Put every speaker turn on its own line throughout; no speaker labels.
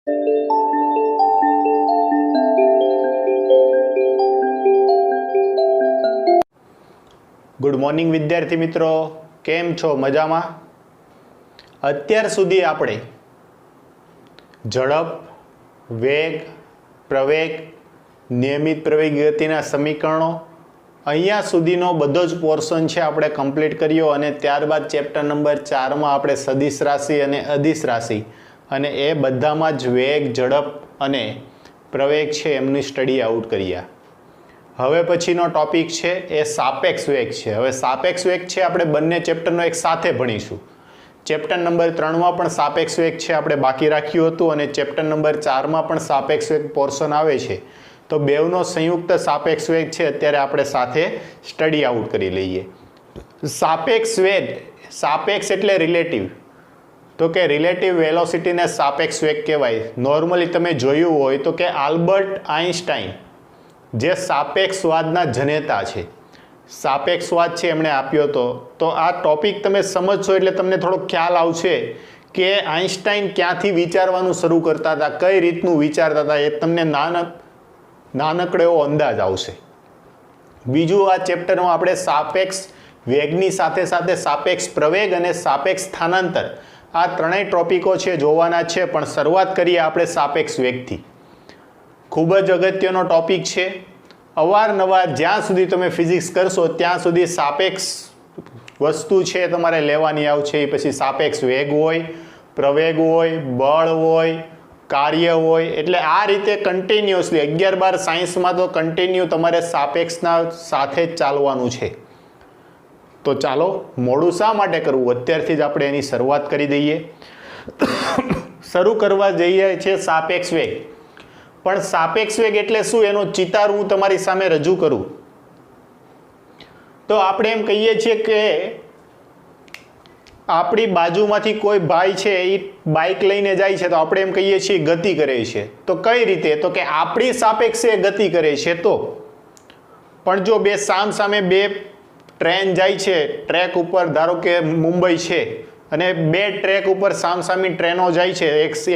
Good morning વિદ્યાર્થી મિત્રો, કેમ છો? મજામાં? અત્યાર સુધી આપણે ઝડપ, વેગ, પ્રવેગ, નિયમિત પ્રવેગી ગતિના સમીકરણો અહીંયા સુધીનો બધો જ પોર્શન છે આપણે કમ્પ્લીટ કર્યો અને ત્યારબાદ ચેપ્ટર નંબર 4માં આપણે સદિશ રાશિ અને અદિશ રાશિ અને એ બધામાં જ વેગ, ઝડપ અને પ્રવેગ છે એમની સ્ટડી આઉટ કર્યા. હવે પછીનો ટોપિક છે એ સાપેક્ષ વેગ છે. હવે સાપેક્ષ વેગ છે આપણે બંને ચેપ્ટરનો એક સાથે ભણીશું. ચેપ્ટર નંબર 3માં પણ સાપેક્ષ વેગ છે આપણે બાકી રાખ્યું હતું અને ચેપ્ટર નંબર 4માં પણ સાપેક્ષ વેગ પોર્શન આવે છે. તો બેવનો સંયુક્ત સાપેક્ષ વેગ છે અત્યારે આપણે સાથે સ્ટડી આઉટ કરી લઈએ. સાપેક્ષ વેગ, સાપેક્ષ એટલે રિલેટિવ, તો કે રિલેટિવ વેલોસિટીને સાપેક્ષ વેગ કહેવાય. નોર્મલી તમે જોયું હોય તો કે આલ્બર્ટ આઇન્સ્ટાઈન જે સાપેક્ષવાદના જનેતા છે, સાપેક્ષવાદ છે એમણે આપ્યો હતો. તો આ ટોપિક તમે સમજશો એટલે તમને થોડો ખ્યાલ આવશે કે આઇન્સ્ટાઈન ક્યાંથી વિચારવાનું શરૂ કરતા હતા, કઈ રીતનું વિચારતા હતા, એ તમને નાનકડો એવો અંદાજ આવશે. બીજું, આ ચેપ્ટરમાં આપણે સાપેક્ષ વેગની સાથે સાથે સાપેક્ષ પ્રવેગ અને સાપેક્ષ સ્થાનાંતર આ ત્રણેય ટોપિકો છે જોવાના છે. પણ શરૂઆત કરીએ આપણે સાપેક્ષ વેગથી. ખૂબ જ અગત્યનો ટોપિક છે. અવારનવાર જ્યાં સુધી તમે ફિઝિક્સ કરશો ત્યાં સુધી સાપેક્ષ વસ્તુ છે તમારે લેવાની આવશે. પછી સાપેક્ષ વેગ હોય, પ્રવેગ હોય, બળ હોય, કાર્ય હોય, એટલે આ રીતે કન્ટિન્યુઅસલી 11-12 સાયન્સમાં તો કન્ટિન્યુ તમારે સાપેક્ષના સાથે જ ચાલવાનું છે. તો ચાલો, મોડું શા માટે કરવું, અત્યારથી જ આપણે એની શરૂઆત કરી દઈએ. શરૂ કરવા જઈએ છે સાપેક્ષ વેગ. પણ સાપેક્ષ વેગ એટલે શું એનો ચિતાર હું તમારી સામે રજૂ કરું તો આપણે એમ કહીએ છીએ કે આપણી બાજુમાંથી કોઈ ભાઈ છે એ બાઇક લઈને જાય છે તો આપણે એમ કહીએ છીએ ગતિ કરે છે. તો કઈ રીતે? તો કે આપણી સાપેક્ષે ગતિ કરે છે. તો પણ જો બે સામે બે ટ્રેન જાય છે ટ્રેક ઉપર, ધારો કે મુંબઈ છે અને બે ટ્રેક ઉપર સામસામી ટ્રેનો જાય છે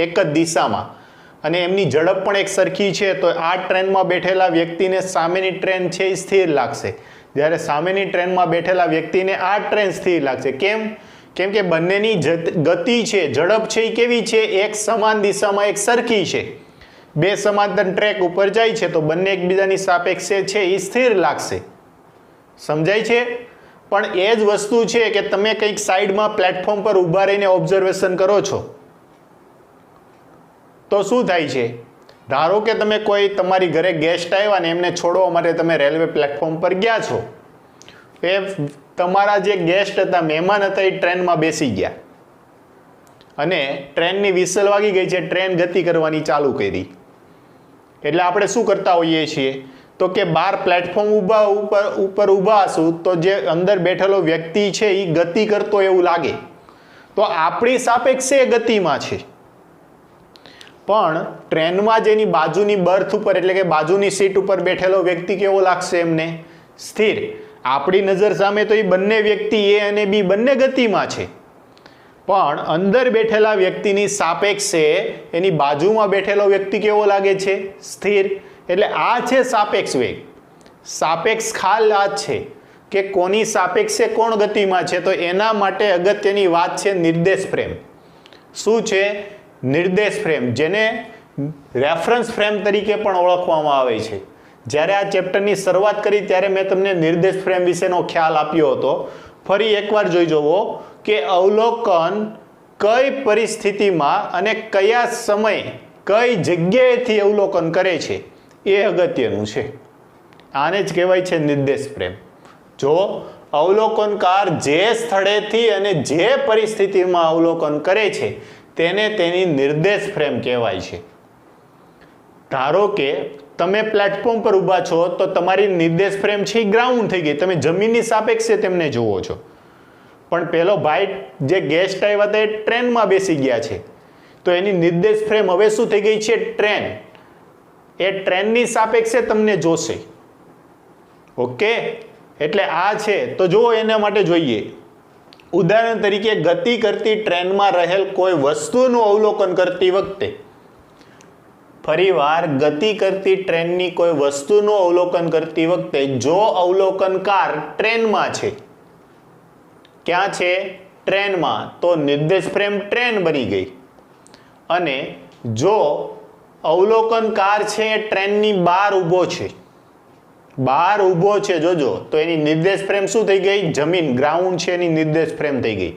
એક જ દિશામાં અને એમની ઝડપ પણ એક સરખી છે, તો આ ટ્રેનમાં બેઠેલા વ્યક્તિને સામેની ટ્રેન છે એ સ્થિર લાગશે, જ્યારે સામેની ટ્રેનમાં બેઠેલા વ્યક્તિને આ ટ્રેન સ્થિર લાગશે. કેમ? કેમ કે બંનેની ગતિ છે, ઝડપ છે એ કેવી છે? એક સમાન દિશામાં એક સરખી છે. બે સમાંતર ટ્રેક ઉપર જાય છે તો બંને એકબીજાની સાપેક્ષે છે એ સ્થિર લાગશે. સમજાય છે? પણ એ જ વસ્તુ છે કે તમે કંઈક સાઈડમાં પ્લેટફોર્મ પર ઊભા રહીને ઓબ્ઝર્વેશન કરો છો તો શું થાય છે? ધારો કે તમે કોઈ તમારી ઘરે ગેસ્ટ આવ્યા ને એમને છોડવા માટે તમે રેલવે પ્લેટફોર્મ પર ગયા છો. એ તમારા જે ગેસ્ટ હતા, મહેમાન હતા, એ ટ્રેનમાં બેસી ગયા અને ટ્રેનની વિસલ વાગી ગઈ છે, ટ્રેન ગતિ કરવાની ચાલુ કરી. એટલે આપણે શું કરતા હોઈએ છીએ તો કે બહાર પ્લેટફોર્મ ઉપર ઊભા હશું તો જે અંદર બેઠેલો વ્યક્તિ છે એ ગતિ કરતો એવું લાગે તો આપણી સાપેક્ષે ગતિમાં છે. પણ ટ્રેનમાં જેની બાજુની બર્થ ઉપર એટલે કે બાજુની સીટ ઉપર બેઠેલો વ્યક્તિ કેવો લાગશે? એમને સ્થિર. આપણી નજર સામે તો એ બંને વ્યક્તિ એ અને બી બંને ગતિમાં છે, પણ અંદર બેઠેલા વ્યક્તિની સાપેક્ષે એની બાજુમાં બેઠેલો વ્યક્તિ કેવો લાગે છે? સ્થિર. એટલે આ છે સાપેક્ષ વેગ. સાપેક્ષ ખ્યાલ આ છે કે કોની સાપેક્ષે કોણ ગતિમાં છે. તો એના માટે અગત્યની વાત છે નિર્દેશ ફ્રેમ. શું છે? નિર્દેશ ફ્રેમ, જેને રેફરન્સ ફ્રેમ તરીકે પણ ઓળખવામાં આવે છે. જ્યારે આ ચેપ્ટરની શરૂઆત કરી ત્યારે મેં તમને નિર્દેશ ફ્રેમ વિશેનો ખ્યાલ આપ્યો હતો. ફરી એકવાર જોઈ જુઓ કે અવલોકન કઈ પરિસ્થિતિમાં અને કયા સમયે કઈ જગ્યાએથી અવલોકન કરે છે એ અગત્યનું છે. આને જ કહેવાય છે નિર્દેશ ફ્રેમ. જો અવલોકનકાર જે સ્થળેથી અને જે પરિસ્થિતિમાં અવલોકન કરે છે તેને તેની નિર્દેશ ફ્રેમ કહેવાય છે. ધારો કે તમે પ્લેટફોર્મ પર ઊભા છો તો તમારી નિર્દેશ ફ્રેમ છે એ ગ્રાઉન્ડ થઈ ગઈ, તમે જમીનની સાપેક્ષે તેમને જુઓ છો. પણ પેલો ભાઈ જે ગેસ્ટ આવ્યા હતા એ ટ્રેનમાં બેસી ગયા છે તો એની નિર્દેશ ફ્રેમ હવે શું થઈ ગઈ છે? ટ્રેન. એ ટ્રેનની સાપેક્ષે તમને જોશે. ઓકે, એટલે આ છે. તો જો એના માટે જોઈએ, ઉદાહરણ તરીકે ગતિ કરતી ટ્રેનમાં રહેલ કોઈ વસ્તુનું અવલોકન કરતી વખતે ફરીવાર ગતિ કરતી ટ્રેનની કોઈ વસ્તુનું અવલોકન કરતી વખતે જો અવલોકનકાર ટ્રેનમાં છે, ક્યાં છે? ટ્રેનમાં, તો નિર્દેશ ફ્રેમ ટ્રેન બની ગઈ. અને જો અવલોકનકાર છે ટ્રેનની બહાર ઊભો છે, બહાર ઊભો છે જોજો, તો એની નિર્દેશ ફ્રેમ શું થઈ ગઈ? જમીન, ગ્રાઉન્ડ છે એની નિર્દેશ ફ્રેમ થઈ ગઈ.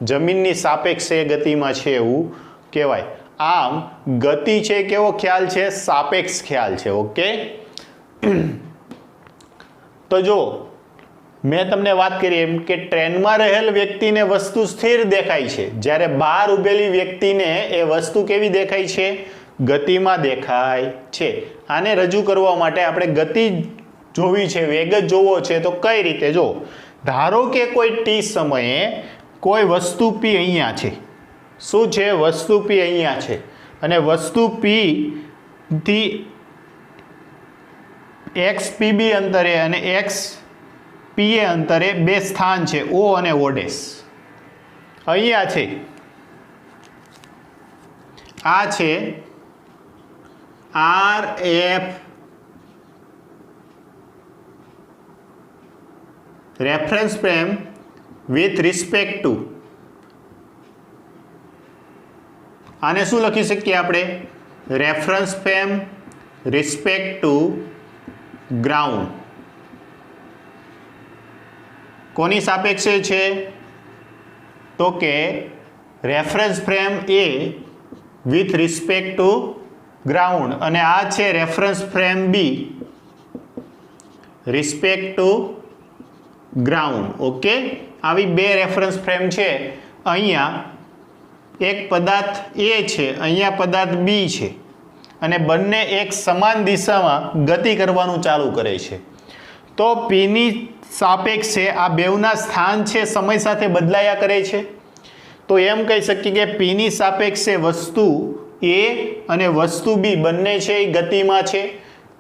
જમીનની સાપેક્ષે ગતિમાં છે એવું કહેવાય. આમ ગતિ છે કેવો ખ્યાલ છે? સાપેક્ષ ખ્યાલ છે. ઓકે, તો જો મેં તમને વાત કરી એમ કે ટ્રેનમાં રહેલ વ્યક્તિને વસ્તુ સ્થિર દેખાય છે, જ્યારે બહાર ઊભેલી વ્યક્તિને એ વસ્તુ કેવી દેખાય છે? ગતિમાં દેખાય છે. આને રજૂ કરવા માટે આપણે ગતિ જોવી છે, વેગ જ જોવો છે, તો કઈ રીતે? જો ધારો કે કોઈ ટી સમયે કોઈ વસ્તુ પી અહીંયા છે. શું છે? વસ્તુ પી અહીંયા છે, અને વસ્તુ પી થી એક્સ પીબી અંતરે અને એક્સ પીએ અંતરે બે સ્થાન છે, ઓ અને ઓડેસ. અહીંયા છે, આ છે R F reference frame with respect to, આને શું લખી શકીએ આપણે? Reference frame respect to ground. કોની સાપેક્ષે છે? તો કે reference frame A with respect to ground, અને આ છે reference frame B respect to ground. Okay, આવી બે રેફરન્સ ફ્રેમ છે. અહીંયા એક પદાર્થ એ છે, અહીંયા પદાર્થ બી છે, અને બંને એક સમાન દિશામાં ગતિ કરવાનું ચાલુ કરે છે. તો પીની સાપેક્ષે આ બેવના સ્થાન છે સમય સાથે બદલાયા કરે છે. તો એમ કહી શકીએ કે પીની સાપેક્ષે વસ્તુ એ અને વસ્તુ બી બંને છે એ ગતિમાં છે.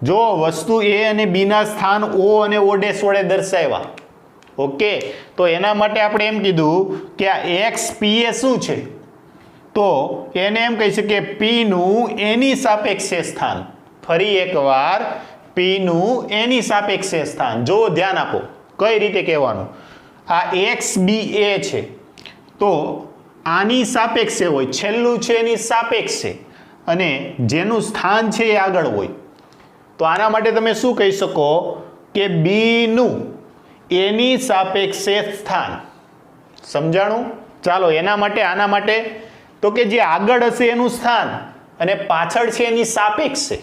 જો વસ્તુ એ અને બીના સ્થાન ઓ અને ઓ ડેશ વડે દર્શાવ્યા. ઓકે, તો એના માટે આપણે એમ કીધું કે આ એક્સ પી એ શું છે? તો એને એમ કહી શકીએ પીનું એની સાપેક્ષે સ્થાન. ફરી એકવાર પીનું એની સાપેક્ષે સ્થાન. જો ધ્યાન આપો કઈ રીતે કહેવાનું. આ એક્સ બી એ છે, તો આની સાપેક્ષે હોય, છેલ્લું છે એની સાપેક્ષે, અને જેનું સ્થાન છે એ આગળ હોય. તો આના માટે તમે શું કહી શકો કે બીનું એની સાપેક્ષે સ્થાન. સમજાણું? ચાલો એના માટે, આના માટે તો કે જે આગળ હશે એનું સ્થાન અને પાછળ છે એની સાપેક્ષે.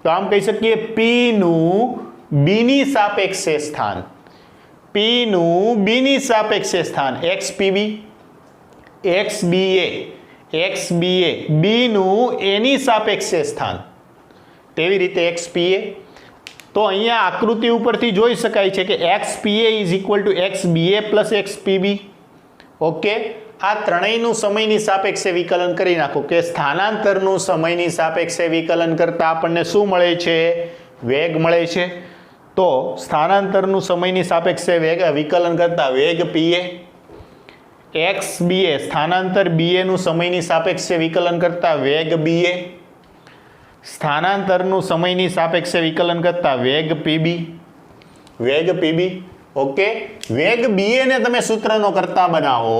તો આમ કહી શકીએ પીનું બીની સાપેક્ષે સ્થાન. પીનું બીની સાપેક્ષે સ્થાન એક્સ પીબી, એક્સ બી એ, એક્સ બી એ, બીનું એની સાપેક્ષે સ્થાન. તેવી રીતે એક્સ પી એ. તો અહીંયા આકૃતિ ઉપરથી જોઈ શકાય છે કે X P A is equal to X B A plus X PB. Okay, આ ત્રણેયનું સમયની સાપેક્ષે વિકલન કરી નાખો કે સ્થાનાંતરનું સમયની સાપેક્ષે વિકલન કરતા આપણને શું મળે છે? વેગ મળે છે. તો સ્થાનાંતરનું સમયની સાપેક્ષે વેગ વિકલન કરતા વેગ પીએ, એક્સ બીએ સ્થાનાંતર બીએનું સમયની સાપેક્ષે વિકલન કરતા વેગ બીએ, સ્થાનાંતરનું સમયની સાપેક્ષે વિકલન કરતા વેગ પીબી, વેગ પીબી. ઓકે, વેગ બીએ ને તમે સૂત્રનો કરતા બનાવો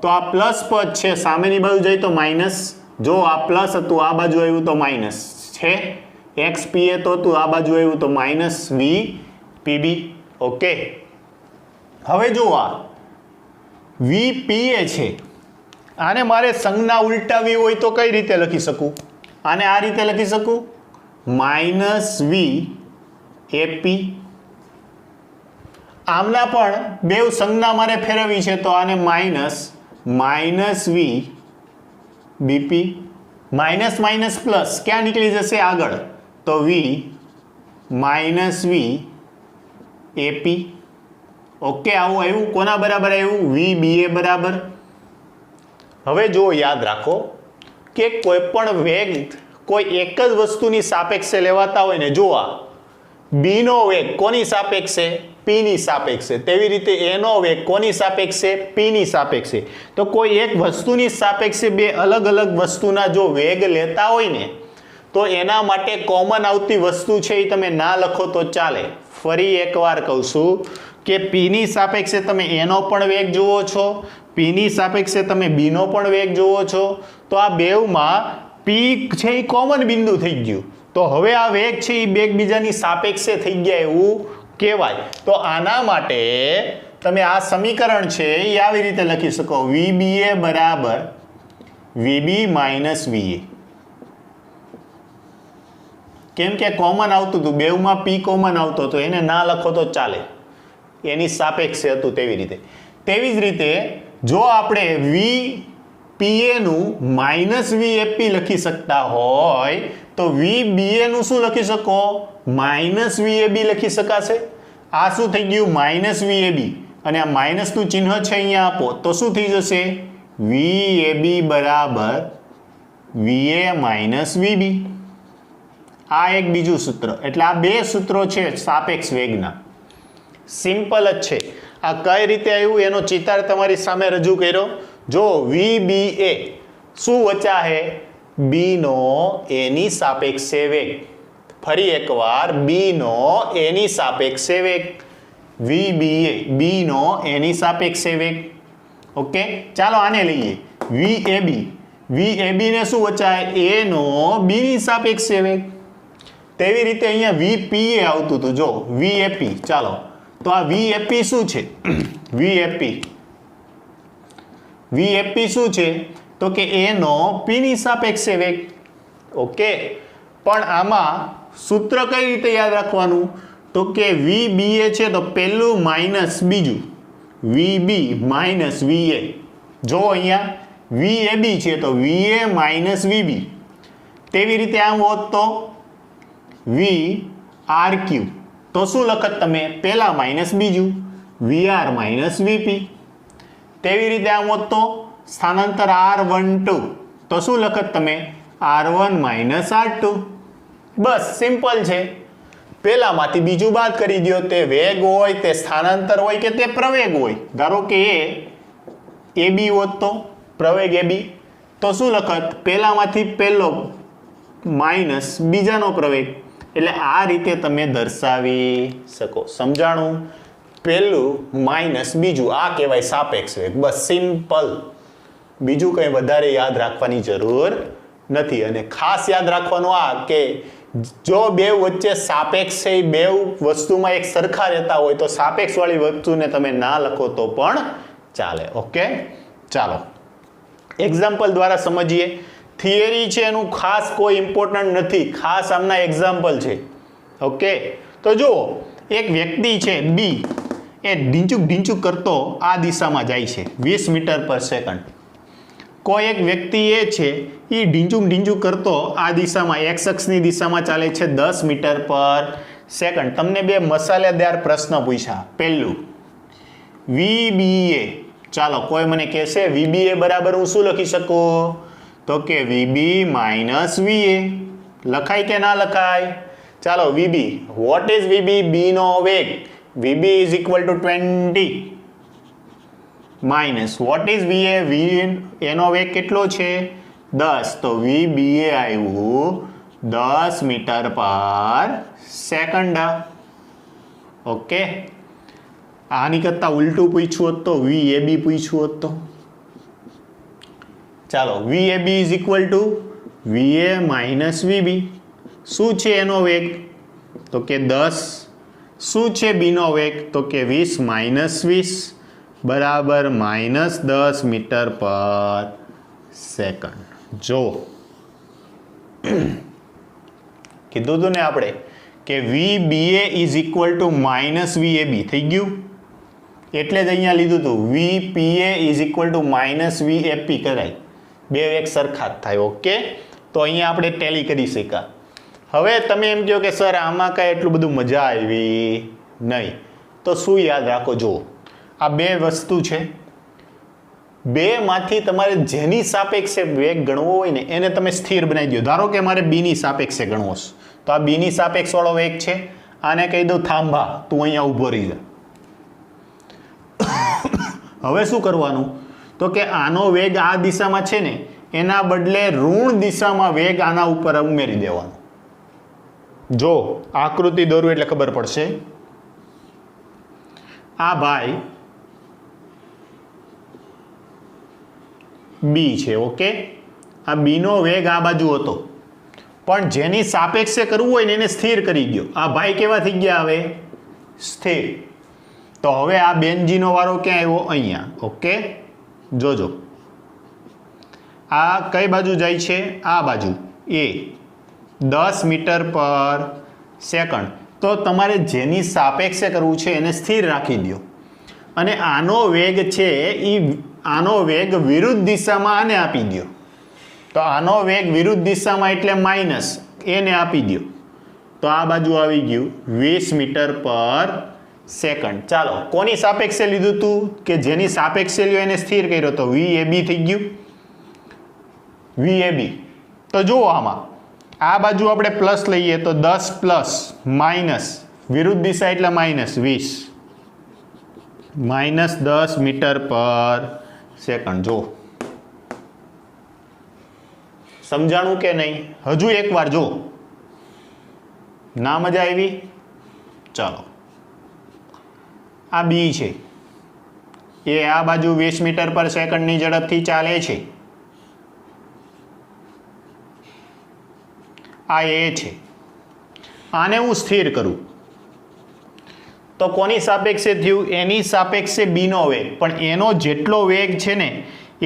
તો આ પ્લસ પદ છે, સામેની બાજુ જાય તો માઇનસ. જો આ પ્લસ હતું, આ બાજુ આવ્યું તો માઇનસ છે. એક્સ પીએ તો હતું, આ બાજુ આવ્યું તો માઇનસ વી પીબી. ઓકે, હવે જો આ વી પીએ છે, આને મારે સંજ્ઞા ઉલટાવી હોય તો કઈ રીતે લખી શકું? આને આ રીતે લખી શકું, માઇનસ વી એપી. આમના પણ બેવ સંજ્ઞા મારે ફેરવવી છે, તો આને minus V BP. Minus minus plus ક્યાં નીકળી જશે? આગળ. તો V minus V AP. Okay, આવું આવ્યું. કોના બરાબર આવ્યું? વી બી એ બરાબર. હવે જો યાદ રાખો કે કોઈ પણ વેગ કોઈ એક જ વસ્તુની સાપેક્ષે લેવાતા હોય ને, જો આ બીનો વેગ કોની સાપેક્ષે? પીની સાપેક્ષે. તેવી રીતે એનો વેગ કોની સાપેક્ષે? પીની સાપેક્ષે. તો કોઈ એક વસ્તુની સાપેક્ષે બે અલગ અલગ વસ્તુના જો વેગ લેતા હોય ને, તો એના માટે કોમન આવતી વસ્તુ છે એ તમે ના લખો તો ચાલે. ફરી એકવાર કહું છું કે P ની સાપેક્ષે તમે A નો પણ વેગ જુઓ છો, P ની સાપેક્ષે તમે B નો પણ વેગ જુઓ છો, તો આ બેવમાં P છે એ કોમન બિંદુ થઈ ગયું. તો હવે આ વેગ છે એ એકબીજાની સાપેક્ષે થઈ ગયા એવું કહેવાય. તો આના માટે તમે આ સમીકરણ છે એ આવી રીતે લખી શકો, VBA બરાબર VB માઇનસ VA. કેમ કે કોમન આવતું હતું, બેવમાં P કોમન આવતો હતો, એને ના લખો તો ચાલે, એની સાપેક્ષે હતું તેવી રીતે. તેવી જ રીતે જો આપણે VPA નું માઇનસ VAP લખી શકતા હોય તો VBA નું શું લખી શકો? માઇનસ VAB લખી શકાશે. આ શું થઈ ગયું? માઇનસ VAB, અને આ માઇનસનું ચિહ્ન છે અહીંયા આપો તો શું થઈ જશે? VAB બરાબર VA માઇનસ VB. આ એક બીજું સૂત્ર. એટલે આ બે સૂત્રો છે સાપેક્ષ વેગના. સિમ્પલ જ છે. આ કઈ રીતે આવ્યું એનો ચિતાર તમારી સામે રજૂ કર્યો. જો VBA શું વચાહે? B નો A ની સાપેક્ષે વેગ. ફરી એકવાર B નો A ની સાપેક્ષે વેગ. VBA B નો A ની સાપેક્ષે વેગ. ઓકે, ચાલો આને લઈએ. VAB ને શું વચાય? A નો B ની સાપેક્ષે વેગ. તેવી રીતે અહીંયા VPA આવતું હતું. જો VAP, ચાલો તો આ VAP શું છે? VAP શું છે? તો કે A નો P ની સાપેક્ષે વેગ. ઓકે, પણ આમાં સૂત્ર કઈ રીતે યાદ રાખવાનું? તો કે VBA છે તો પહેલું માઇનસ બીજું, VB માઇનસ VA. જો અહીંયા VAB છે તો VA માઇનસ VB. તેવી રીતે આમ હોત તો VRQ, તો શું લખત તમે? પહેલા માઇનસ બીજું, VR માઇનસ VP. તેવી રીતે આમ હોત તો સ્થાનાંતર R12, તો શું લખત તમે? R1 minus R2. બસ સિમ્પલ છે. પહેલામાંથી બીજું બાદ કરી દો. તે વેગ હોય, તે સ્થાનાંતર હોય કે તે પ્રવેગ હોય. ધારો કે AB હોત તો પ્રવેગ AB, તો શું લખત? પહેલામાંથી પહેલો માઇનસ બીજાનો પ્રવેગ. એટલે આ રીતે તમે દર્શાવી શકો. સમજાણું? પહેલું માઇનસ બીજું, આ કહેવાય સાપેક્ષ વેગ. બસ સિમ્પલ. બીજું કંઈ વધારે યાદ રાખવાની જરૂર નથી. અને ખાસ યાદ રાખવાનું આ કે જો બે વચ્ચે સાપેક્ષ છે, બે વસ્તુમાં એક સરખા રહેતા હોય તો સાપેક્ષ વાળી વસ્તુને તમે ના લખો તો પણ ચાલે. ઓકે, ચાલો એક્ઝામ્પલ દ્વારા સમજીએ. થિયરી છે એનું ખાસ કોઈ ઇમ્પોર્ટન્ટ નથી, ખાસ આમના એક્ઝામ્પલ છે. ઓકે, તો જુઓ એક વ્યક્તિ છે B, એ ઢીંચુક કરતો આ દિશામાં જાય છે 20 મીટર પર સેકન્ડ. કોઈ એક વ્યક્તિ એ છે એ ઢીંચુક કરતો આ દિશામાં એક્સ અક્ષની દિશામાં ચાલે છે 10 મીટર પર સેકન્ડ. તમને બે મસાલેદાર પ્રશ્ન પૂછ્યા. પહેલું VBA, ચાલો કોઈ મને કહેશે VBA બરાબર હું શું લખી શકું? તો કે VB માઇનસ VA. લખાય કે ના લખાય? ચાલો VB, what is VB? B નો વેગ. VB is equal two 20 minus what is VA? એનો વેગ કેટલો છે? 10. તો VBA આવ્યું 10 મીટર પર સેકન્ડ. ઓકે, આની કરતાં ઉલટું પૂછ્યું હોત તો VAB પૂછ્યું હોત તો ચાલો VAB is equal two VA minus VB. શું છે એનો વેગ? તો કે 10. શું છે B નો વેગ? તો કે 20 માઇનસ 20 બરાબર માઇનસ 10 મીટર પર સેકન્ડ. જો કીધું હતું ને આપણે કે VBA is equal two minus VAB થઈ ગયું. એટલે જ અહીંયા લીધું હતું VPA is equal two minus VAP કરાય. બે એક સરખા જ થાય. ઓકે, તો અહીંયા આપણે ટેલી કરી શક્યા. હવે તમે એમ કહો કે સર આમાં કાંઈ એટલું બધું મજા આવી નહીં, તો શું યાદ રાખો? જુઓ આ બે વસ્તુ છે, બેમાંથી તમારે જેની સાપેક્ષે વેગ ગણવો હોય ને એને તમે સ્થિર બનાવી દો. ધારો કે મારે B ની સાપેક્ષે ગણવો છે, તો આ B ની સાપેક્ષ વાળો વેગ છે. આને કહી દઉં થાંભા, તું અહીંયા ઊભો રહી જા. હવે શું કરવાનું? તો કે આનો વેગ આ દિશામાં છે ને એના બદલે ઋણ દિશામાં વેગ આના ઉપર ઉમેરી દેવાનો. જો આકૃતિ દોરું એટલે ખબર પડશે. આ ભાઈ બી છે. ઓકે, આ બીનો વેગ આ બાજુ હતો, પણ જેની સાપેક્ષે કરવું હોય ને એને સ્થિર કરી દો. આ ભાઈ કેવા થઈ ગયા? હવે સ્થિર. તો હવે આ બેનજીનો વારો ક્યાં આવ્યો? અહીંયા. ઓકે, જોજો આ કઈ બાજુ જાય છે? આ બાજુ. એ 10 મીટર પર સેકન્ડ. તો તમારે જેની સાપેક્ષે કરવું છે એને સ્થિર રાખી દો, અને આનો વેગ છે એ આનો વેગ વિરુદ્ધ દિશામાં આને આપી દો. તો આનો વેગ વિરુદ્ધ દિશામાં એટલે માઇનસ એને આપી દો. તો આ બાજુ આવી ગયું 20 મીટર પર સેકન્ડ. ચાલો, કોની સાપેક્ષે લીધું હતું? કે જેની સાપેક્ષે લ્યો એને સ્થિર કર્યો. તો VAB થઈ ગયું. VAB. તો જુઓ આમાં આ બાજુ આપણે પ્લસ લઈએ તો 10 પ્લસ માઇનસ વિરુદ્ધ દિશા એટલે માઇનસ 20 માઇનસ 10 મીટર પર સેકન્ડ. જો સમજાણું કે નહીં? હજુ એકવાર જો. ના મજા આવી? ચાલો, આ બી છે એ આ બાજુ 20 મીટર પર સેકન્ડની ઝડપથી ચાલે છે. આ એ છે. આને હું સ્થિર કરું તો કોની સાપેક્ષે થયું? એની સાપેક્ષે બીનો વેગ, પણ એનો જેટલો વેગ છે ને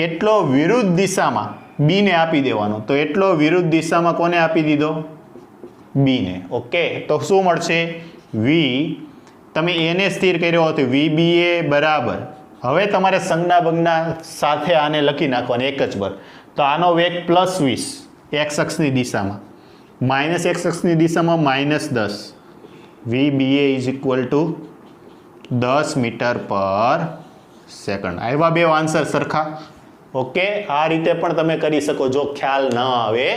એટલો વિરુદ્ધ દિશામાં બીને આપી દેવાનો. તો એટલો વિરુદ્ધ દિશામાં કોને આપી દીધો? બીને. ઓકે, તો શું મળશે? વી, તમે એને સ્થિર કર્યો હતો VBA બરાબર. હવે તમારે સંજ્ઞા બંજ્ઞા સાથે આને લખી નાખવાની એક જ બર. તો આનો વેગ +20 એક્સ અક્ષની દિશામાં, માઇનસ એક્સ અક્ષની દિશામાં -10. VBA is equal to 10 metre પર સેકન્ડ. આવ્યા બે આન્સર સરખા? ઓકે, આ રીતે પણ તમે કરી શકો જો ખ્યાલ ન આવે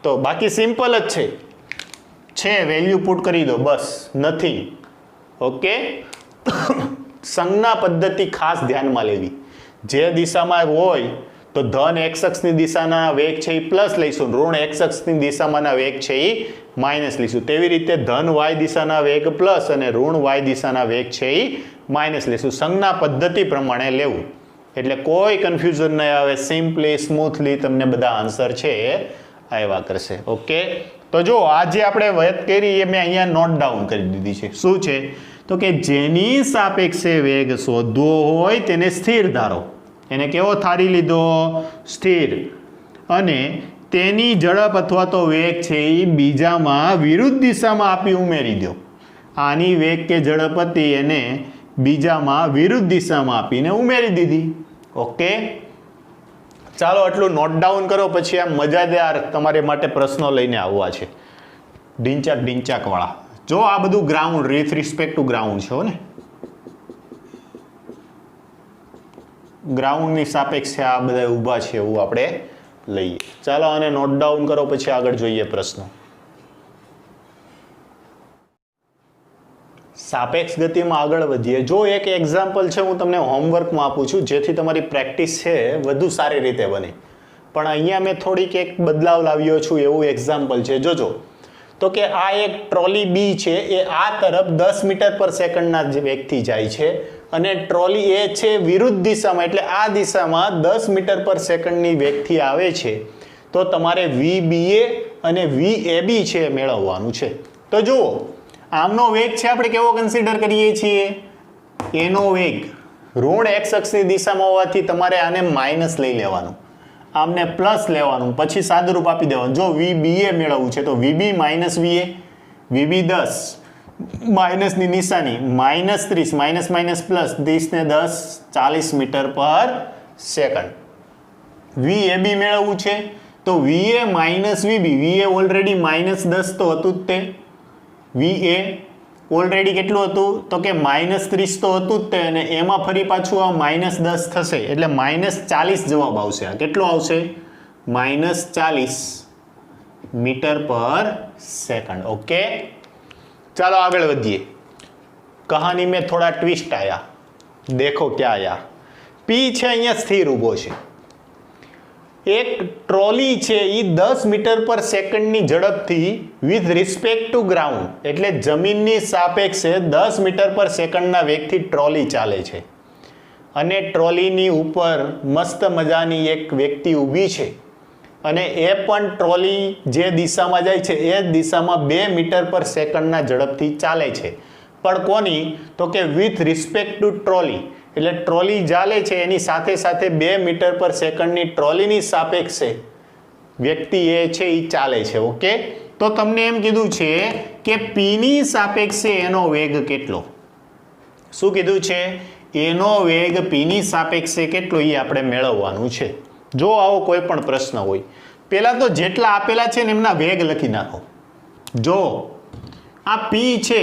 તો. બાકી સિમ્પલ જ છે વેલ્યુ પુટ કરી દો બસ, નથી. ઓકે, સંજ્ઞા પદ્ધતિ ખાસ ધ્યાનમાં લેવી. જે દિશામાં હોય તો ધન એક્સ અક્ષની દિશાના વેગ છે એ પ્લસ લઈશું, ઋણ એક્સ અક્ષની દિશામાંના વેગ છે એ માઇનસ લઈશું. તેવી રીતે ધન વાય દિશાના વેગ પ્લસ અને ઋણ વાય દિશાના વેગ છે એ માઇનસ લઈશું. સંજ્ઞા પદ્ધતિ પ્રમાણે લેવું એટલે કોઈ કન્ફ્યુઝન નહીં આવે. સિમ્પલી સ્મૂથલી તમને બધા આન્સર છે આવ્યા કરશે. ઓકે, તો જો આજે આપણે વાત કરી એ મેં અહીંયા નોટ ડાઉન કરી દીધી છે. શું છે? તો કે જેની સાપેક્ષે વેગ શોધવો હોય તેને સ્થિર ધારો. એને કેવો ધારી લીધો? સ્થિર. અને તેની ઝડપ અથવા તો વેગ છે એ બીજામાં વિરુદ્ધ દિશામાં આપી ઉમેરી દો. આની વેગ કે ઝડપ હતી એને બીજામાં વિરુદ્ધ દિશામાં આપીને ઉમેરી દીધી. ઓકે, ચાલો આટલું નોટ ડાઉન કરો. પછી આ મજાદાર તમારે માટે પ્રશ્નો લઈને આવવા છે, ઢીંચાક વાળા. જો આ બધું ground with respect to ground છે ને, ગ્રાઉન્ડની સાપેક્ષે આ બધા ઊભા છે એવું આપણે લઈએ. ચાલો આને નોટ ડાઉન કરો, પછી આગળ જોઈએ પ્રશ્નો. સાપેક્ષ ગતિમાં આગળ વધીએ. જો એક એક્ઝામ્પલ છે હું તમને હોમવર્કમાં આપું છું જેથી તમારી પ્રેક્ટિસ છે વધુ સારી રીતે બને. પણ અહીંયા મેં થોડીક એક બદલાવ લાવ્યો છું એવું એક્ઝામ્પલ છે. જોજો તો કે આ એક ટ્રોલી બી છે એ આ તરફ 10 મીટર પર સેકન્ડના વેગથી જાય છે અને ટ્રોલી એ છે વિરુદ્ધ દિશામાં એટલે આ દિશામાં 10 મીટર પર સેકન્ડની વેગથી આવે છે. તો તમારે VBA અને VAB છે મેળવવાનું છે. તો જુઓ આમનો વેગ છે આપણે કેવો કન્સિડર કરીએ છીએ? એનો વેગ ઋણ એક્સ અક્ષની દિશામાં હોવાથી તમારે આને માઇનસ લઈ લેવાનું, આમને પ્લસ લેવાનું, પછી સાદુરૂપ આપી દેવાનું. જો VBA મેળવવું છે તો VB માઇનસ VA, VB 10 માઇનસની નિશાની -30 માઇનસ માઇનસ પ્લસ 30 ને 10 40 મીટર પર સેકન્ડ. VAB મેળવવું છે તો VA minus VB, VA already -10 તો હતું જ તે. VA ઓલરેડી કેટલું હતું? તો કે -30 તો હતું જ તે, અને એમાં ફરી પાછું આ -10 થશે એટલે -40 જવાબ આવશે. આ કેટલો આવશે? -40 મીટર પર સેકન્ડ. ઓકે, ચાલો આગળ વધીએ. કહાની में थोड़ा ट्विस्ट आया. देखो क्या आया. P છે અહીંયા સ્થિર ઊભો છે. એક ટ્રોલી છે એ 10 મીટર પર સેકન્ડની ઝડપથી વિથ રિસ્પેક્ટ ટુ ગ્રાઉન્ડ એટલે જમીનની સાપેક્ષે 10 મીટર પર સેકન્ડના વેગથી ટ્રોલી ચાલે છે અને ટ્રોલીની ઉપર મસ્ત મજાની એક વ્યક્તિ ઊભી છે અને એ પણ ટ્રોલી જે દિશામાં જાય છે એ જ દિશામાં 2 મીટર પર સેકન્ડના ઝડપથી ચાલે છે પણ કોની તો કે વિથ રિસ્પેક્ટ ટુ ટ્રોલી એટલે ટ્રોલી ચાલે છે એની સાથે સાથે 2 મીટર પર સેકન્ડની ટ્રોલીની સાપેક્ષે વ્યક્તિ એ છે એ ચાલે છે ઓકે તો તમને એમ કીધું છે કે પીની સાપેક્ષે એનો વેગ કેટલો શું કીધું છે એનો વેગ પીની સાપેક્ષે કેટલો એ આપણે મેળવવાનું છે જો આવો કોઈ પણ પ્રશ્ન હોય પહેલાં તો જેટલા આપેલા છે ને એમના વેગ લખી નાખો જો આ પી છે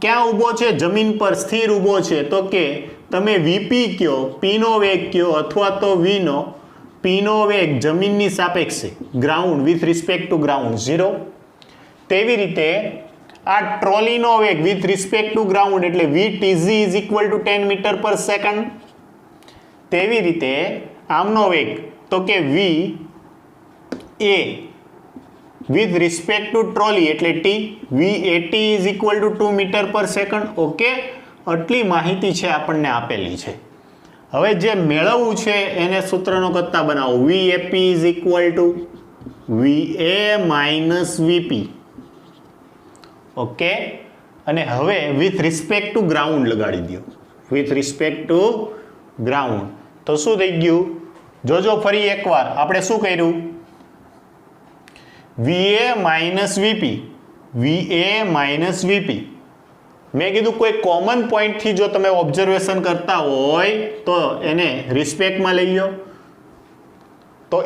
ક્યાં ઊભો છે જમીન પર સ્થિર ઊભો છે તો કે તમે વીપી કયો પીનો વેગ કયો અથવા તો વીનો પીનો વેગ જમીનની સાપેક્ષે ground with respect to ground 0 તેવી રીતે આ ટ્રોલીનો વેગ વિથ રિસ્પેક્ટ ટુ ગ્રાઉન્ડ એટલે VTG is equal to 10 metre પર સેકન્ડ તેવી રીતે આમનો વેગ તો કે V A with respect to trolley એટલે T VAT is equal to 2 metre પર સેકન્ડ ઓકે આટલી માહિતી છે આપણને આપેલી છે હવે જે મેળવવું છે એને સૂત્રનો કરતા બનાવો VAP is equal to VA minus VP okay અને હવે with respect to ગ્રાઉન્ડ લગાડી દો with respect to ગ્રાઉન્ડ તો શું થઈ ગયું જોજો ફરી એકવાર આપણે શું કર્યું VA minus VP VA minus VP મેં કીધું કોઈ કોમન પોઈન્ટથી જો તમે ઓબ્ઝર્વેશન કરતા હોય તો એને રિસ્પેક્ટમાં લઈ લો તો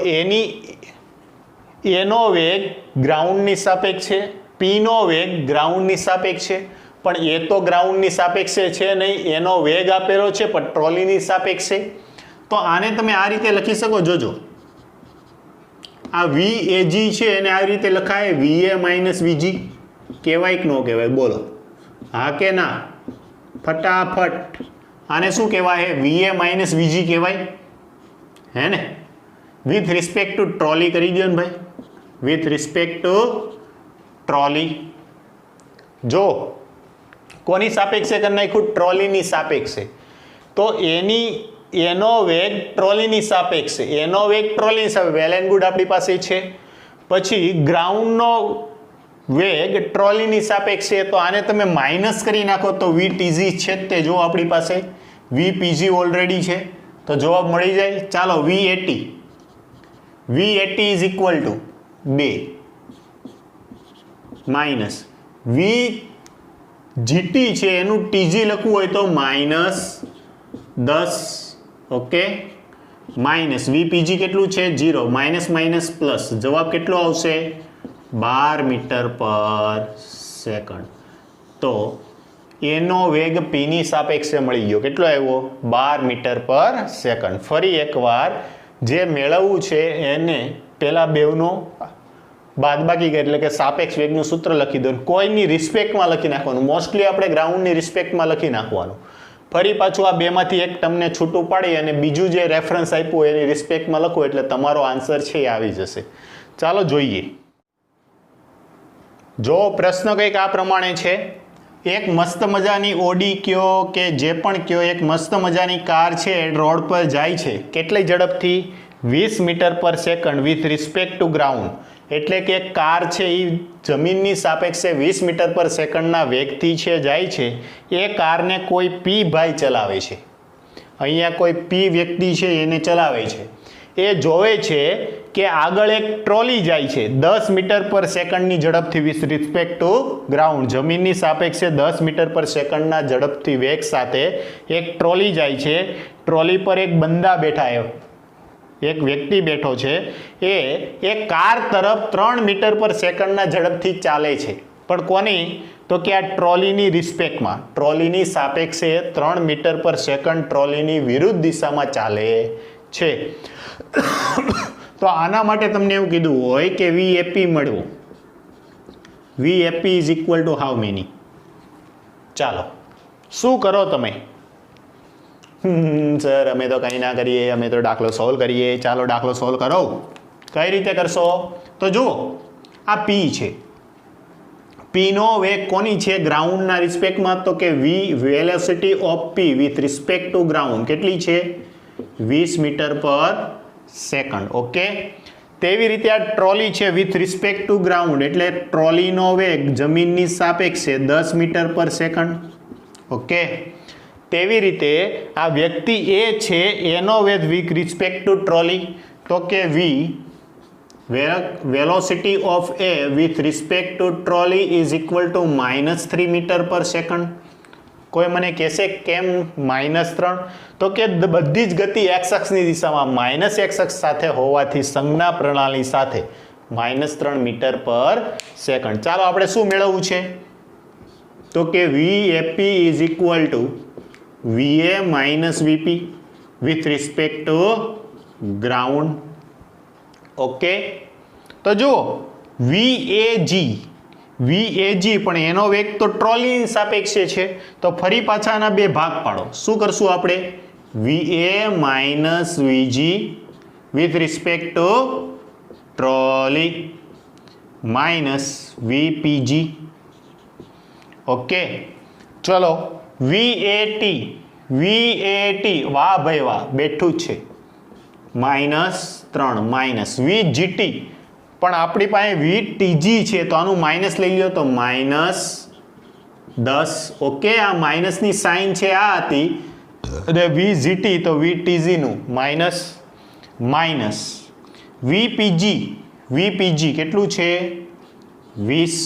એનો વેગ ગ્રાઉન્ડની સાપેક્ષે પીનો વેગ ગ્રાઉન્ડની સાપેક્ષે પણ એ તો ગ્રાઉન્ડની સાપેક્ષે છે નહીં એનો વેગ આપેલો છે પણ ટ્રોલીની સાપેક્ષે તો આને તમે આ રીતે લખી શકો જોજો આ VAG છે એને આવી રીતે લખાય VA minus VG કહેવાય કે ન કહેવાય બોલો હા કે ના ફટાફટ આને શું કહેવાય VA minus VG કહેવાય હે ને વિથ રિસ્પેક્ટ ટુ ટ્રોલી કરી દો ને ભાઈ વિથ રિસ્પેક્ટ ટુ ટ્રોલી જો કોની સાપેક્ષે કરી નાખ્યું ટ્રોલીની સાપેક્ષે તો એનો વેગ ટ્રોલીની સાપેક્ષે એનો વેગ ટ્રોલીની સાપેક્ષે વેલ એન્ડ ગુડ આપણી પાસે છે પછી ગ્રાઉન્ડનો વેગ ટ્રોલીની સાપેક્ષે તો આને તમે માઇનસ કરી નાખો તો VTG છે તે જો આપણી પાસે VPG ઓલરેડી છે તો જવાબ મળી જાય ચાલો VAT is equal two 2 minus VGT છે એનું TG લખવું હોય તો -10 ઓકે માઇનસ VPG કેટલું છે 0 માઇનસ માઇનસ પ્લસ જવાબ કેટલો આવશે 12 મીટર પર સેકન્ડ તો એનો વેગ પીની સાપેક્ષે મળી ગયો કેટલો આવ્યો 12 મીટર પર સેકન્ડ ફરી એકવાર જે મેળવવું છે એને પહેલા બેવનો બાદબાકી કરી એટલે કે સાપેક્ષ વેગનું સૂત્ર લખી દો કોઈની રિસ્પેક્ટમાં લખી નાખવાનું મોસ્ટલી આપણે ગ્રાઉન્ડની રિસ્પેક્ટમાં લખી નાખવાનું ફરી પાછું આ બેમાંથી એક તમને છૂટું પાડી અને બીજું જે રેફરન્સ આપ્યું એની રિસ્પેક્ટમાં લખો એટલે તમારો આન્સર છે એ આવી જશે ચાલો જોઈએ જો પ્રશ્ન કંઈક આ પ્રમાણે છે એક મસ્ત મજાની ઓડી કયો કે જે પણ કયો એક મસ્ત મજાની કાર છે રોડ પર જાય છે કેટલી ઝડપથી 20 મીટર પર second with respect to ground એટલે કે કાર છે એ જમીનની સાપેક્ષે 20 મીટર પર સેકન્ડના વેગથી છે જાય છે એ કારને કોઈ પી ભાઈ ચલાવે છે અહીંયા કોઈ પી વ્યક્તિ છે એને ચલાવે છે એ જોવે છે કે આગળ એક ટ્રોલી જાય છે 10 મીટર પર સેકન્ડની ઝડપથી વિથ રિસ્પેક્ટ ટુ ગ્રાઉન્ડ જમીનની સાપેક્ષે 10 મીટર પર સેકન્ડના ઝડપથી વેગ સાથે એક ટ્રોલી જાય છે ટ્રોલી પર એક બંદા બેઠા એક વ્યક્તિ બેઠો છે એ કાર તરફ 3 મીટર પર સેકન્ડના ઝડપથી ચાલે છે પણ કોની તો કે આ ટ્રોલીની રિસ્પેક્ટમાં ટ્રોલીની સાપેક્ષે 3 મીટર પર સેકન્ડ ટ્રોલીની વિરુદ્ધ દિશામાં ચાલે છે તો આના માટે તમને એવું કીધું હોય કે VAP મળવું VAP is equal two how many ચાલો શું કરો તમે સર અમે તો કંઈ ના કરીએ અમે તો દાખલો સોલ્વ કરીએ ચાલો દાખલો સોલ્વ કરો કઈ રીતે કરશો? તો જુઓ, આ પી છે, પી નો વેગ કોની છે? ગ્રાઉન્ડના રિસ્પેક્ટમાં. તો કે V velocity of P with respect to ground કેટલી છે? 20 મીટર પર સેકન્ડ. ઓકે, તેવી રીતે આ ટ્રોલી છે વિથ રિસ્પેક્ટ ટુ ગ્રાઉન્ડ, એટલે ટ્રોલીનો વેગ જમીનની સાપેક્ષે 10 મીટર પર સેકન્ડ. ઓકે, તેવી રીતે આ વ્યક્તિ એ છે, એનો વેગ વિથ રિસ્પેક્ટ ટુ ટ્રોલી, તો કે V velocity of A with respect to trolley is equal to -3 metre પર સેકન્ડ. કોઈ મને કહેશે કેમ -3? તો કે બધી જ ગતિ એક્સ અક્ષની દિશામાં -x અક્ષ સાથે હોવાથી સંજ્ઞા પ્રણાલી સાથે -3 મીટર પર સેકન્ડ. ચાલો આપણે શું મેળવવું છે? તો કે VAP is equal two VA minus VP with respect to ground. Okay, તો જુઓ VAG પણ એનો વેગ તો ટ્રોલીની સાપેક્ષે છે, તો ફરી પાછા આના બે ભાગ પાડો. શું કરશું આપણે? VA minus VG with respect to trolley minus VPG. Okay, ચલો VAT વાહ ભાઈ વાહ, બેઠું જ છે, -3 માઇનસ VGT, પણ આપણી પાસે VTG છે, તો આનું માઇનસ લઈ લો તો -10. ઓકે, આ માઇનસની સાઇન છે આ હતી, અને VGT તો VTG નું માઇનસ VPG કેટલું છે? 20.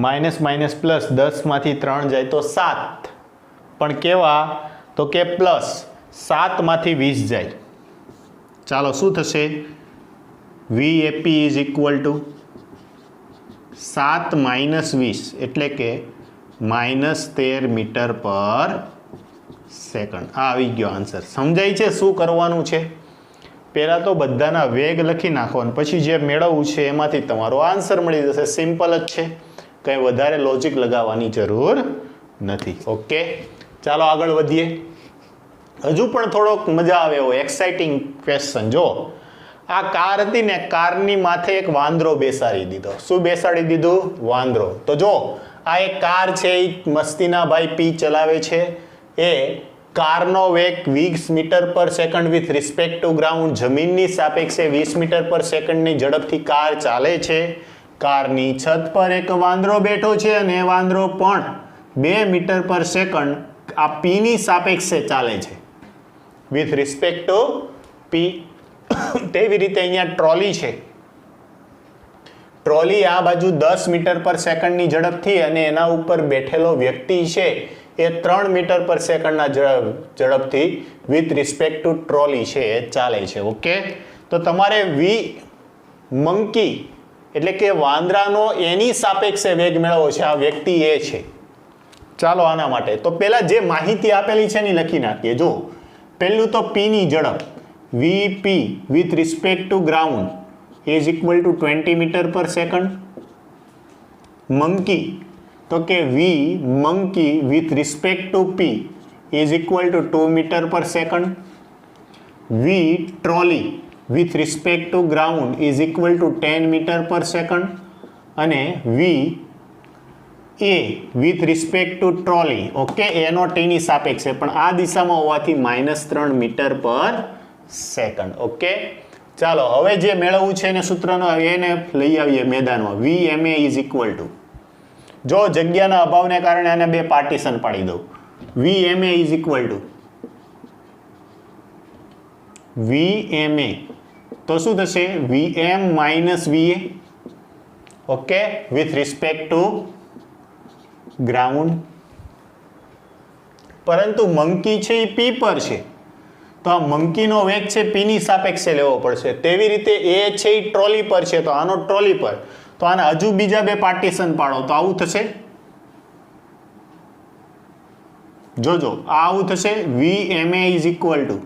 માઇનસ પ્લસ 10 માંથી 3 જાય તો 7, પણ કેવા? તો કે પ્લસ 7 માંથી 20 જાય. ચાલો શું થશે? VAP is equal two 7 minus 20 એટલે કે -13 મીટર પર સેકન્ડ. આ આવી ગયો આન્સર. સમજાય છે શું કરવાનું છે? પહેલાં તો બધાના વેગ લખી નાખો અને પછી જે મેળવવું છે એમાંથી તમારો આન્સર મળી જશે. સિમ્પલ જ છે, કંઈ વધારે લોજિક લગાવવાની જરૂર નથી. ઓકે, ચાલો આગળ વધીએ. હજુ પણ થોડોક મજા આવે એવો એક્સાઇટિંગ ક્વેશ્ચન. જો આ કાર હતી ને, કારની માથે એક વાંદરો બેસાડી દીધો. શું બેસાડી દીધું? વાંદરો. તો જો આ એક કાર છે, એ મસ્તીના ભાઈ પી ચલાવે છે. એ કારનો વેગ 20 મીટર પર second with respect to ground, જમીનની સાપેક્ષે 20 મીટર પર સેકન્ડની ઝડપથી કાર ચાલે છે. કારની છત પર એક વાંદરો બેઠો છે અને એ વાંદરો પણ 2 મીટર પર સેકન્ડ આ પીની સાપેક્ષે ચાલે છે વિથ રિસ્પેક્ટ ટુ પી. તેવી રીતે અહીંયા ટ્રોલી છે. ટ્રોલી આ બાજુ 10 મીટર પર સેકન્ડની ઝડપથી અને એના ઉપર બેઠેલો વ્યક્તિ છે એ 3 મીટર પર સેકન્ડના ઝડપથી વિથ રિસ્પેક્ટ ટુ ટ્રોલી છે એ ચાલે છે. ઓકે, તો તમારે મંકી એટલે કે વાંદરાનો એની સાપેક્ષે વેગ મેળવવો છે. આ વ્યક્તિ એ છે. ચાલો આના માટે તો પહેલા જે માહિતી આપેલી છે એની લખી નાખીએ. જો પહેલું તો પીની ઝડપ VP with respect to ground is equal to 20 meter per second. Monkey તો કે monkey with respect to P is equal to 2 meter per second. trolley with respect to ground is equal to 10 meter per second. અને A with respect to trolley, okay, એનો ટીની સાપેક્ષે પણ આ દિશામાં હોવાથી -3 metre પર સેકન્ડ. ઓકે, ચાલો હવે જે મેળવવું છે એને સૂત્રનો એને લઈ આવીએ મેદાનમાં. VMA ઇઝ ઇક્વલ ટુ, જો જગ્યાના અભાવને કારણે આને બે પાર્ટીશન પાડી દઉં. VMA is equal two VMA તો શું થશે? VM minus VA. Okay, with respect to ground. પરંતુ મંકી છે એ પી પર છે, તો આ મંકીનો વેગ છે પીની સાપેક્ષે લેવો પડશે. તેવી રીતે એ છે એ ટ્રોલી પર છે, તો આનો ટ્રોલી પર, તો આના હજુ બીજા બે પાર્ટીશન પાડો તો આવું થશે. જોજો આ આવું થશે. VMA is equal two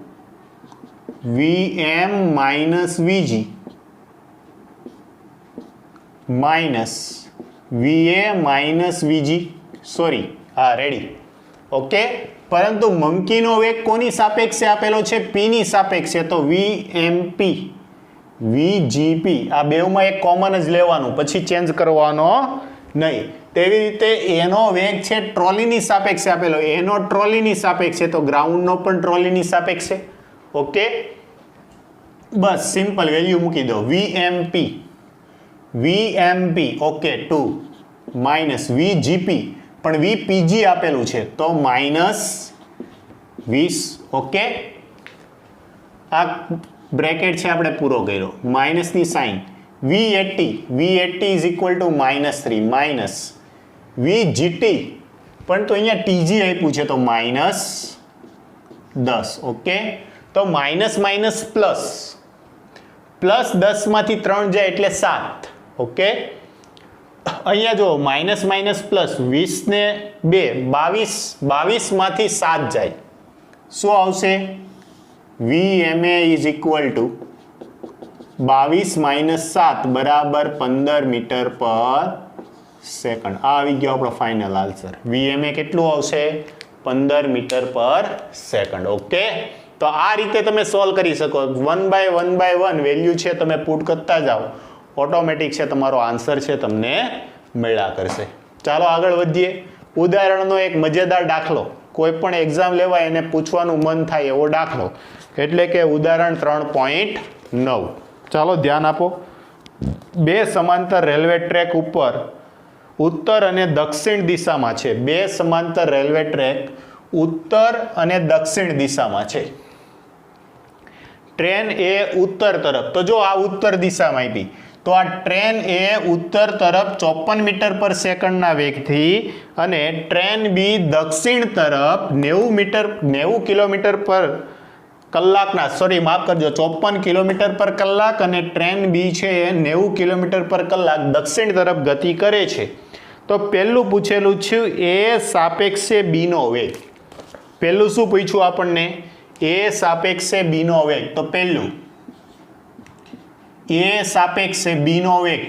VM minus VG minus VA minus VG. Sorry, હા રેડી. ઓકે, પરંતુ મંકીનો વેગ કોની સાપેક્ષે આપેલો છે? પીની સાપેક્ષે, તો VMP VGP આ બેવમાં એક કોમન જ લેવાનું, પછી ચેન્જ કરવાનો નહીં. તેવી રીતે એનો વેગ છે ટ્રોલીની સાપેક્ષે આપેલો, એનો ટ્રોલીની સાપેક્ષે તો ગ્રાઉન્ડનો પણ ટ્રોલીની સાપેક્ષે. ઓકે, બસ સિમ્પલ વેલ્યુ મૂકી દો. VMP ઓકે 2 માઇનસ VGP, પણ VPG આપેલું છે તો -20. ઓકે, આ બ્રેકેટ છે આપણે પૂરો કર્યો. માઇનસની sign. V80 is equal to -3 minus VGT, પણ તો અહીંયા TG આપ્યું છે તો -10. ઓકે, તો માઇનસ માઇનસ પ્લસ, પ્લસ 10 માંથી 3 જાય એટલે 7. ઓકે, અહીંયા જો માઇનસ માઇનસ પ્લસ 20 ને 2 22 માંથી 7 જાય, શું આવશે? VMA is equal two 22 minus 7 બરાબર 15 મીટર પર સેકન્ડ. આ આવી ગયો આપણો ફાઇનલ આન્સર. VMA કેટલું આવશે? 15 મીટર પર સેકન્ડ. ઓકે, તો આ રીતે તમે સોલ્વ કરી શકો. 1 બાય 1 વેલ્યુ છે તમે પુટ કરતા જાઓ, ઓટોમેટિક છે તમારો આન્સર છે તમને મળ્યા કરશે. ચાલો આગળ વધીએ. ઉદાહરણનો એક મજેદાર દાખલો, કોઈ પણ એક્ઝામ લેવાય એને પૂછવાનું મન થાય એવો દાખલો, એટલે કે ઉદાહરણ 3.9. ચાલો ધ્યાન આપો. બે સમાંતર રેલવે ટ્રેક ઉપર ઉત્તર અને દક્ષિણ દિશામાં છે. બે સમાંતર રેલવે ટ્રેક ઉત્તર અને દક્ષિણ દિશામાં છે. ટ્રેન એ ઉત્તર તરફ, તો જો આ ઉત્તર દિશામાં આપી, તો આ ટ્રેન એ ઉત્તર તરફ 54 મીટર પર સેકન્ડના વેગથી અને ટ્રેન બી દક્ષિણ તરફ 90 કિલોમીટર પર કલાકના, સોરી માફ કરજો, 54 કિલોમીટર પર કલાક અને ટ્રેન બી છે એ 90 કિલોમીટર પર કલાક દક્ષિણ તરફ ગતિ કરે છે. તો પહેલું પૂછેલું છે એ સાપેક્ષે બીનો વેગ. પહેલું શું પૂછ્યું આપણને? એ સાપેક્ષે બીનો વેગ. તો પહેલું એ સાપેક્ષે બીનો વેગ,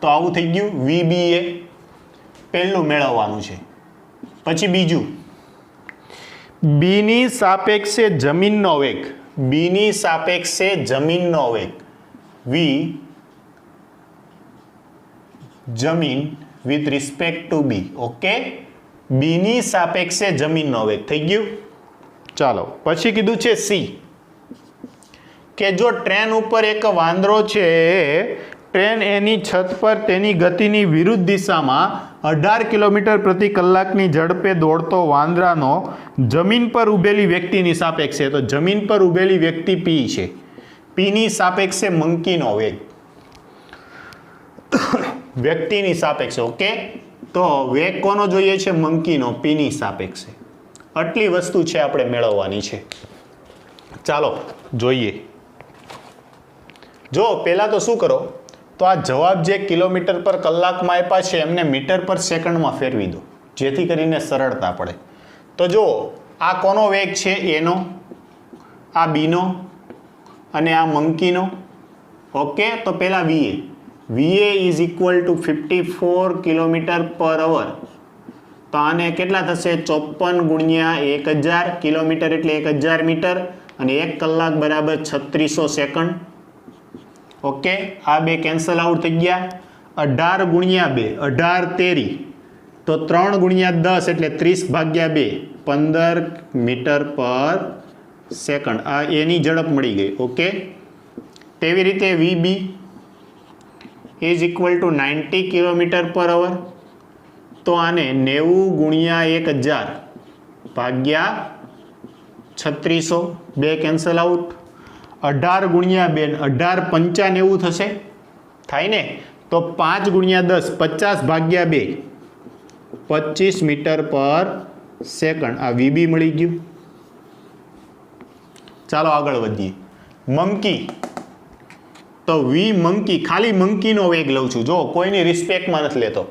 તો આવું થઈ ગયું VBA, પહેલું મેળવવાનું છે. પછી બીજું બીની સાપેક્ષે જમીનનો વેગ. બીની સાપેક્ષે જમીનનો વેગ V જમીન with respect to B. Okay, બીની સાપેક્ષે જમીનનો વેગ થઈ ગયું. ચાલો પછી કીધું છે C, કે જો ટ્રેન ઉપર એક વાંદરો છે, ટ્રેન એની છત પર તેની ગતિની વિરુદ્ધ દિશામાં 18 કિલોમીટર પ્રતિ કલાકની ઝડપે દોડતો વાંદરાનો જમીન પર ઉભેલી વ્યક્તિની સાપેક્ષે, તો જમીન પર ઉભેલી વ્યક્તિ P છે, Pની સાપેક્ષે મંકીનો વેગ વ્યક્તિની સાપેક્ષે. ઓકે, તો વેગ કોનો જોઈએ છે? મંકીનો, Pની સાપેક્ષે. આટલી વસ્તુ છે આપણે મેળવવાની છે. ચાલો જોઈએ. જો પહેલા તો શું કરો, તો આ જવાબ જે કિલોમીટર પર કલાકમાં આપ્યા છે એમને મીટર પર સેકન્ડમાં ફેરવી દો, જેથી કરીને સરળતા પડે. તો જો આ કોનો વેગ છે? એનો, આ બીનો અને આ મંકીનો. ઓકે, તો પહેલા VA is equal two 54 kilometre પર અવર. તો આને કેટલા થશે? 54 ગુણ્યા 1000 કિલોમીટર એટલે 1000 મીટર, અને 1 કલાક બરાબર 3600 સેકન્ડ. ઓકે, આ બે કેન્સલ આઉટ થઈ ગયા. 18 ગુણ્યા 2 18 તેરી, તો 3 ગુણ્યા 10 એટલે 30 ભાગ્યા 2 15 મીટર પર સેકન્ડ. આ એની ઝડપ મળી ગઈ. ઓકે, તેવી રીતે VB is equal two 90 kilometre પર અવર. તો આને 90 ગુણ્યા 1000 ભાગ્યા 3600, બે કેન્સલ આઉટ. 18 ગુણ્યા 2 18 95 થશે, થાય ને? તો 5 ગુણ્યા 10 50 ભાગ્યા 2 25 મીટર પર સેકન્ડ. આ VB મળી ગયું. ચાલો આગળ વધીએ. મંકી, તો મંકી, ખાલી મંકીનો વેગ લઉં છું, જો કોઈની રિસ્પેક્ટમાં નથી લેતો.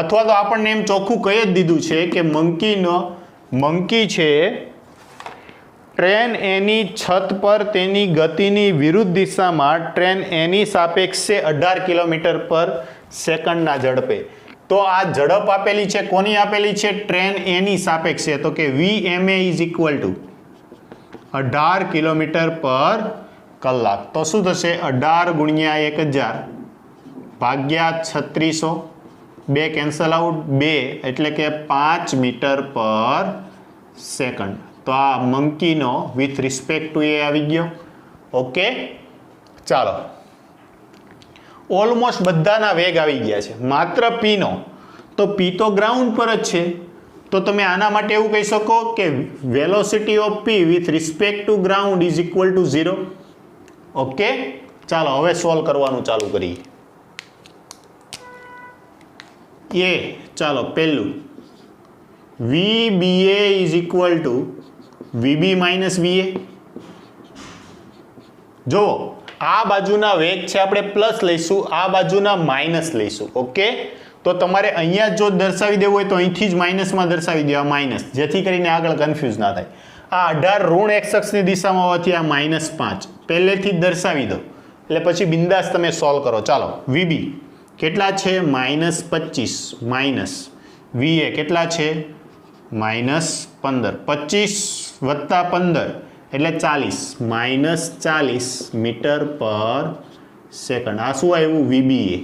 અથવા તો આપણને એમ ચોખ્ખું કહી જ દીધું છે કે મંકી છે, ટ્રેન એની છત પર તેની ગતિની વિરુદ્ધ દિશામાં ટ્રેન એની સાપેક્ષે 18 કિલોમીટર પર સેકન્ડના ઝડપે. તો આ ઝડપ આપેલી છે, કોની આપેલી છે? ટ્રેન એની સાપેક્ષે. તો કે VMA is equal two 18 kilometre પર કલાક. તો શું થશે? 18 ગુણ્યા 1000 ભાગ્યા 3600, 2 કેન્સલ આઉટ, 2 એટલે કે 5 મીટર પર સેકન્ડ. તો આ મંકીનો વિથ રિસ્પેક્ટ ટુ એ આવી ગયો. ઓકે, ચાલો, ઓલમોસ્ટ બધાના વેગ આવી ગયા છે, માત્ર પીનો. તો પી તો ગ્રાઉન્ડ પર જ છે, તો તમે આના માટે એવું કહી શકો કે velocity of P with respect to ground is equal two 0. Okay, ચાલો હવે સોલ્વ કરવાનું ચાલુ કરીએ. એ ચાલો, પહેલું VBA is equal two VB minus VA. જો આ બાજુના વેગ છે આપણે પ્લસ લઈશું, આ બાજુના માઇનસ લઈશું. ઓકે, તો તમારે અહીંયા જો દર્શાવી દેવું હોય તો અહીંથી જ માઇનસમાં દર્શાવી દેવા, માઇનસ, જેથી કરીને આગળ કન્ફ્યુઝ ના થાય. આ 18 ઋણ એક્સ અક્ષની દિશામાં હોવાથી આ -5 પહેલેથી જ દર્શાવી દો, એટલે પછી બિંદાસ તમે સોલ્વ કરો. ચાલો, VB કેટલા છે? -25 માઇનસ VA કેટલા છે? -15. 25 વત્તા 15 એટલે 40, -40 મીટર પર સેકન્ડ. આ શું આવ્યું? VBA.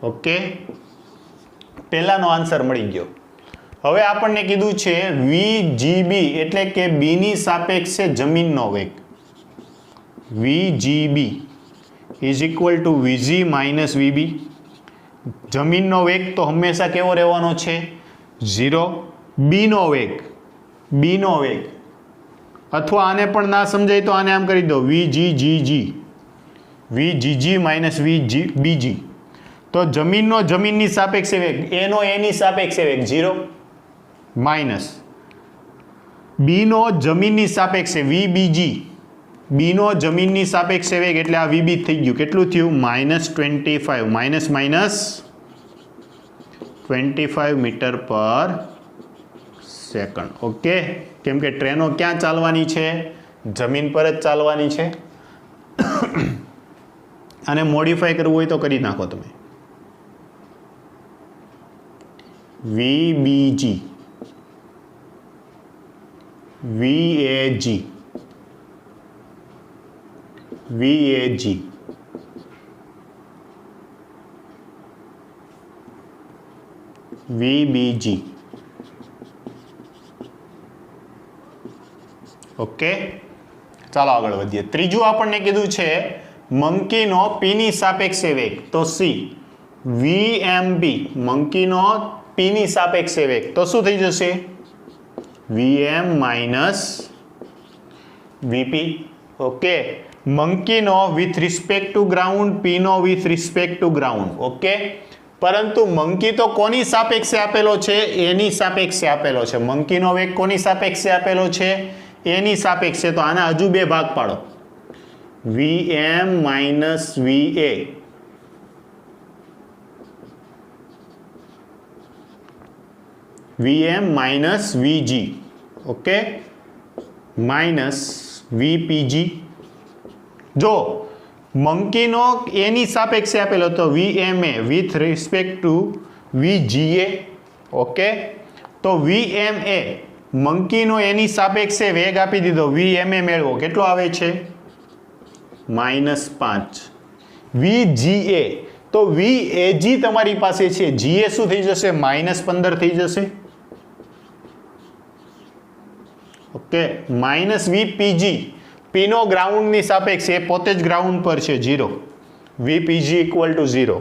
ઓકે, પહેલાનો આન્સર મળી ગયો. હવે આપણને કીધું છે VGB એટલે કે બીની સાપેક્ષે જમીનનો વેગ. VGB is equal two VG minus VB. જમીનનો વેગ તો હંમેશા કેવો રહેવાનો છે? 0. બીનો વેગ અથવા આને પણ ના સમજાય તો આને આમ કરી દો, VGG માઇનસ BG. તો જમીનની સાપેક્ષે વેગ, એનો એની સાપેક્ષે વેગ 0 માઇનસ બીનો જમીનની સાપેક્ષે VBG, બીનો જમીનની સાપેક્ષે વેગ એટલે આ VB થઈ ગયું. કેટલું થયું? -25, -25 મીટર પર સેકન્ડ. ઓકે, કેમ કે ટ્રેનો ક્યાં ચાલવાની છે? જમીન પર જ ચાલવાની છે. અને મોડિફાઈ કરવું હોય તો કરી નાખો તમે. VBG, VAG, VBG. ઓકે, ચાલો આગળ વધીએ. ત્રીજું આપણને કીધું છે મંકીનો પીની સાપેક્ષે વેગ. તો C VMB, મંકીનો પીની સાપેક્ષે વેગ. તો શું થઈ જશે? VM માઇનસ VP. ઓકે, મંકીનો વિથ રિસ્પેક્ટ ટુ ગ્રાઉન્ડ, પીનો with respect to ground. Okay, પરંતુ મંકી તો કોની સાપેક્ષે આપેલો છે? એની સાપેક્ષે આપેલો છે. મંકીનો વેગ કોની સાપેક્ષે આપેલો છે? એની સાપેક્ષે. તો આના હજુ બે ભાગ પાડો, VM minus VA. VM minus VG. Okay, minus VPG. જો મંકીનો એની સાપેક્ષે આપેલો તો VMA with respect two VGA. Okay, તો VMA મંકીનો એની સાપેક્ષે વેગ આપી દીધો, VMA મેળવો. કેટલો આવે છે? -5. VGA તો VAG તમારી પાસે છે, GA શું થઈ જશે? -15 થઈ જશે. ઓકે, માઇનસ VPG, પીનો ગ્રાઉન્ડની સાપેક્ષે, એ પોતે જ ગ્રાઉન્ડ પર છે, 0. VPG equal to 0.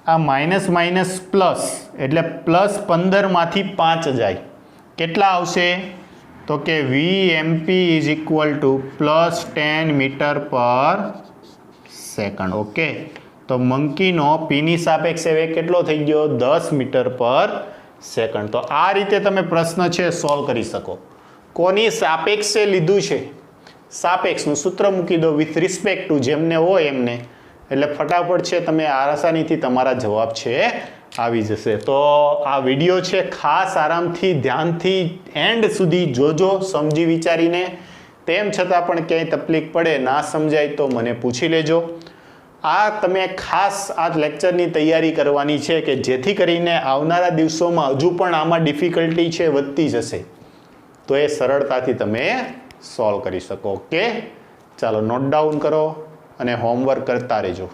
આ માઇનસ માઇનસ પ્લસ એટલે +15 માંથી 5 જાય. કેટલા આવશે? તો કે VMP is equal to +10 metre પર સેકન્ડ. ઓકે, તો મંકીનો પીની સાપેક્ષે વેગ કેટલો થઈ ગયો? 10 મીટર પર સેકન્ડ. તો આ રીતે તમે પ્રશ્ન છે સોલ્વ કરી શકો. કોની સાપેક્ષે લીધું છે? સાપેક્ષનું સૂત્ર મૂકી દો, વિથ રિસ્પેક્ટ ટુ, જેમને હોય એમને, એટલે ફટાફટ છે તમે આસાનીથી તમારા જવાબ છે આવી જશે. તો આ વિડીયો છે ખાસ આરામથી ધ્યાનથી એન્ડ સુધી જોજો, સમજી વિચારીને. તેમ છતાં પણ ક્યાંય તકલીફ પડે, ના સમજાય તો મને પૂછી લેજો. આ તમે ખાસ આ લેક્ચરની તૈયારી કરવાની છે કે જેથી કરીને આવનારા દિવસોમાં હજુ પણ આમાં ડિફિકલ્ટી છે વધતી જશે, તો એ સરળતાથી તમે સોલ્વ કરી શકો. ઓકે, ચાલો નોટ ડાઉન કરો અને હોમવર્ક કરતા રહેજો.